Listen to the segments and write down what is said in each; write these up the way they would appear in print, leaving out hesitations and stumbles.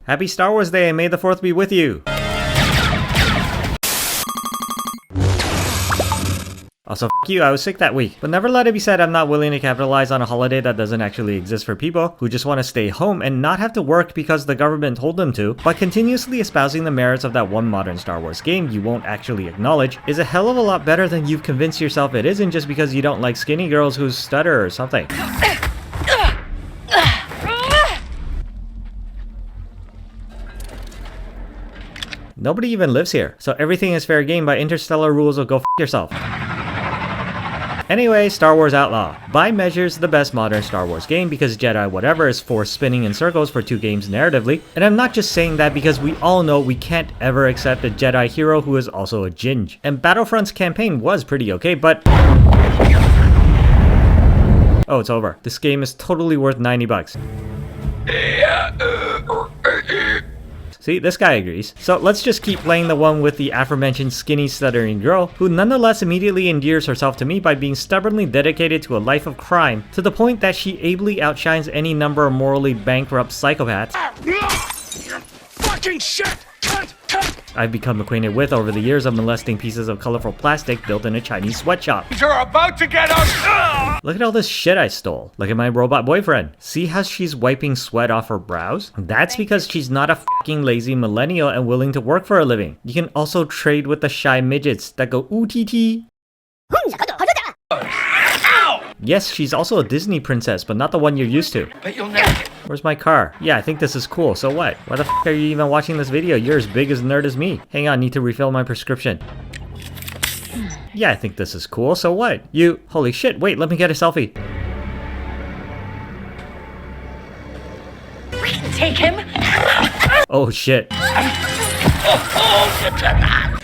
Happy Star Wars Day and may the 4th be with you! Also, f*** you, I was sick that week. But never let it be said I'm not willing to capitalize on a holiday that doesn't actually exist for people who just want to stay home and not have to work because the government told them to, by continuously espousing the merits of that one modern Star Wars game you won't actually acknowledge is a hell of a lot better than you've convinced yourself it isn't just because you don't like skinny girls who stutter or something. Nobody even lives here, so everything is fair game by interstellar rules of go f*** yourself. Anyway, Star Wars Outlaw. By measures, the best modern Star Wars game because Jedi whatever is force spinning in circles for 2 games narratively, and I'm not just saying that because we all know we can't ever accept a Jedi hero who is also a Ginge. And Battlefront's campaign was pretty okay, but... oh, it's over. This game is totally worth 90 bucks. See, this guy agrees. So let's just keep playing the one with the aforementioned skinny stuttering girl, who nonetheless immediately endears herself to me by being stubbornly dedicated to a life of crime, to the point that she ably outshines any number of morally bankrupt psychopaths Fucking shit! I've become acquainted with over the years of molesting pieces of colorful plastic built in a Chinese sweatshop. You're about to get us! Look at all this shit I stole. Look at my robot boyfriend. See how she's wiping sweat off her brows? That's because she's not a fucking lazy millennial and willing to work for a living. You can also trade with the shy midgets that go ooh tee tee. Yes, she's also a Disney princess, but not the one you're used to. But you'll never get... Where's my car? Yeah, I think this is cool, so what? Why the f*** are you even watching this video? You're as big as nerd as me. Hang on, need to refill my prescription. Yeah, I think this is cool, so what? You... holy shit, wait, let me get a selfie. We can take him. Oh shit.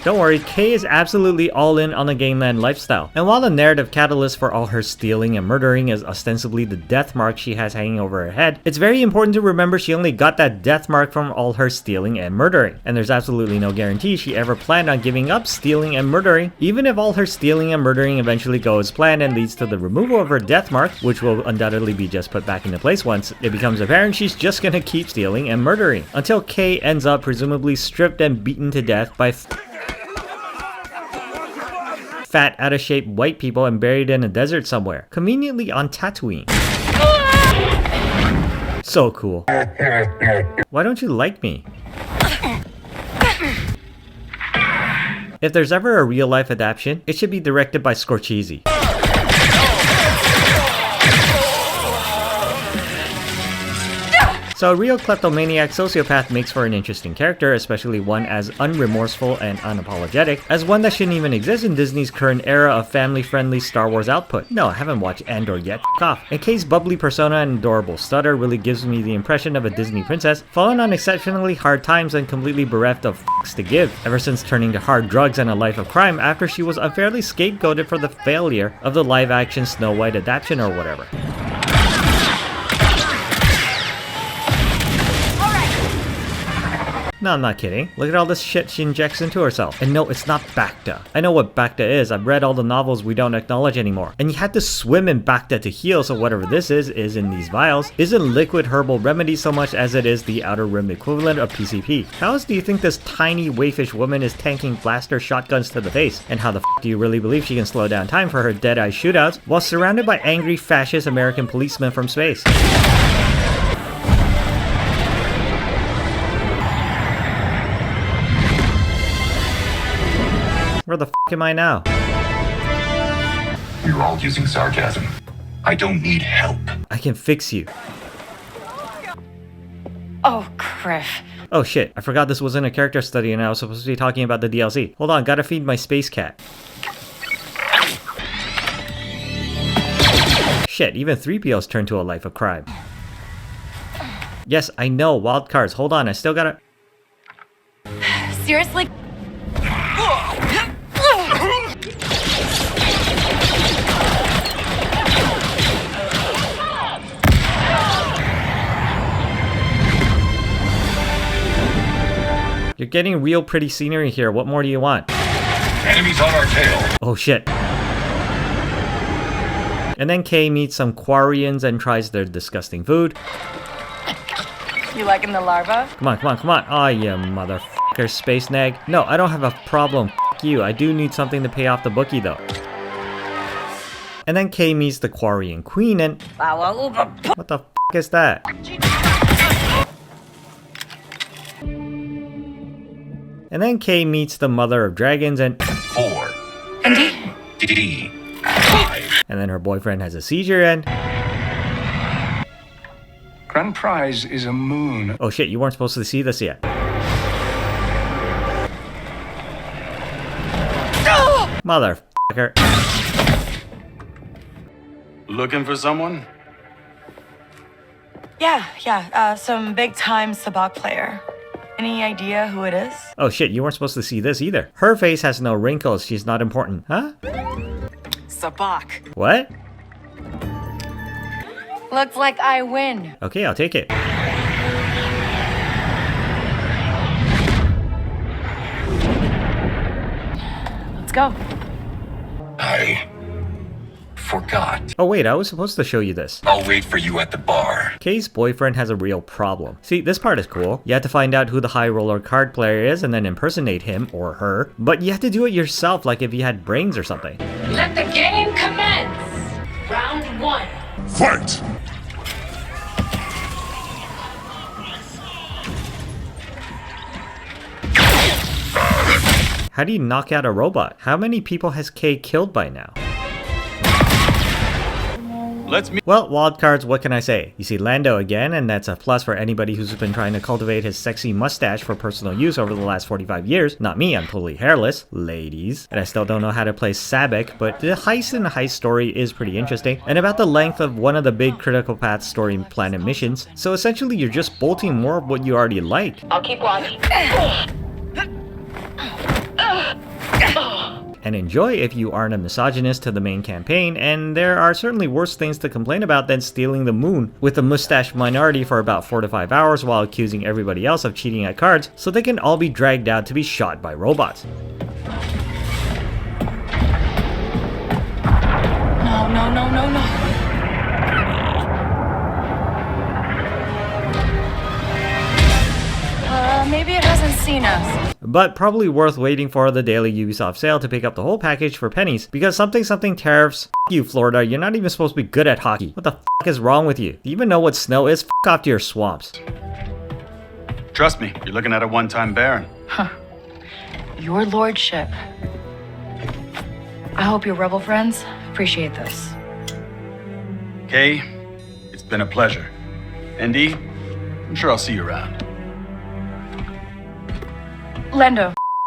Don't worry, Kay is absolutely all in on the gangland lifestyle. And while the narrative catalyst for all her stealing and murdering is ostensibly the death mark she has hanging over her head, it's very important to remember she only got that death mark from all her stealing and murdering. And there's absolutely no guarantee she ever planned on giving up stealing and murdering, even if all her stealing and murdering eventually go as planned and leads to the removal of her death mark, which will undoubtedly be just put back into place once it becomes apparent she's just gonna keep stealing and murdering, until Kay ends up presumably stripped and beaten to death by fat, out-of-shape white people and buried in a desert somewhere, conveniently on Tatooine. So cool. Why don't you like me? If there's ever a real-life adaptation, it should be directed by Scorsese. So a real kleptomaniac sociopath makes for an interesting character, especially one as unremorseful and unapologetic as one that shouldn't even exist in Disney's current era of family-friendly Star Wars output. No, I haven't watched Andor yet, f*** off. And Kay's bubbly persona and adorable stutter really gives me the impression of a Disney princess fallen on exceptionally hard times and completely bereft of f***s to give, ever since turning to hard drugs and a life of crime after she was unfairly scapegoated for the failure of the live-action Snow White adaptation or whatever. No, I'm not kidding. Look at all this shit she injects into herself. And no, it's not Bacta. I know what Bacta is. I've read all the novels we don't acknowledge anymore. And you had to swim in Bacta to heal, so whatever this is in these vials, isn't liquid herbal remedy so much as it is the Outer Rim equivalent of PCP. How else do you think this tiny waifish woman is tanking blaster shotguns to the face? And how the f*** do you really believe she can slow down time for her Deadeye shootouts while surrounded by angry fascist American policemen from space? Where the f*** am I now? You're all using sarcasm. I don't need help. I can fix you. Oh, Criff. Oh shit, I forgot this wasn't a character study and I was supposed to be talking about the DLC. Hold on, gotta feed my space cat. Shit, even 3PO's turned to a life of crime. Yes, I know, wild cards. Hold on, I still gotta... Seriously? You're getting real pretty scenery here. What more do you want? Enemies on our tail. Oh shit. And then Kay meets some Quarians and tries their disgusting food. You liking the larva? Come on, come on, come on. Oh, you motherfucker, space nag. No, I don't have a problem. F you. I do need something to pay off the bookie, though. And then Kay meets the Quarian Queen and... What the f is that? And then Kay meets the Mother of Dragons and... 4. Indy? D. 5. And then her boyfriend has a seizure and... Grand prize is a moon. Oh shit, you weren't supposed to see this yet. Motherfucker. Looking for someone? Yeah, some big-time sabacc player. Any idea who it is? Oh shit, you weren't supposed to see this either. Her face has no wrinkles, she's not important. Huh? Sabacc. What? Looks like I win. Okay, I'll take it. Let's go. I forgot. Oh wait, I was supposed to show you this. I'll wait for you at the bar. Kay's boyfriend has a real problem. See, this part is cool. You have to find out who the high roller card player is and then impersonate him or her. But you have to do it yourself like if you had brains or something. Let the game commence. Round 1. Fight! How do you knock out a robot? How many people has Kay killed by now? Let's meet. Well, wild cards, what can I say? You see Lando again, and that's a plus for anybody who's been trying to cultivate his sexy mustache for personal use over the last 45 years. Not me, I'm totally hairless, ladies. And I still don't know how to play Sabacc, but the Heist and the Heist story is pretty interesting, and about the length of one of the big Critical Path story planet missions. So essentially, you're just bolting more of what you already like. I'll keep watching. And enjoy if you aren't a misogynist to the main campaign, and there are certainly worse things to complain about than stealing the moon with the mustache minority for about 4 to 5 hours while accusing everybody else of cheating at cards so they can all be dragged out to be shot by robots. No. Maybe it hasn't seen us. But probably worth waiting for the daily Ubisoft sale to pick up the whole package for pennies, because something tariffs. F you, Florida, you're not even supposed to be good at hockey. What the f is wrong with you? Do you even know what snow is? F off to your swamps. Trust me, you're looking at a one-time baron. Your lordship. I hope your rebel friends appreciate this. Kay, it's been a pleasure. Indy, I'm sure I'll see you around. Lando.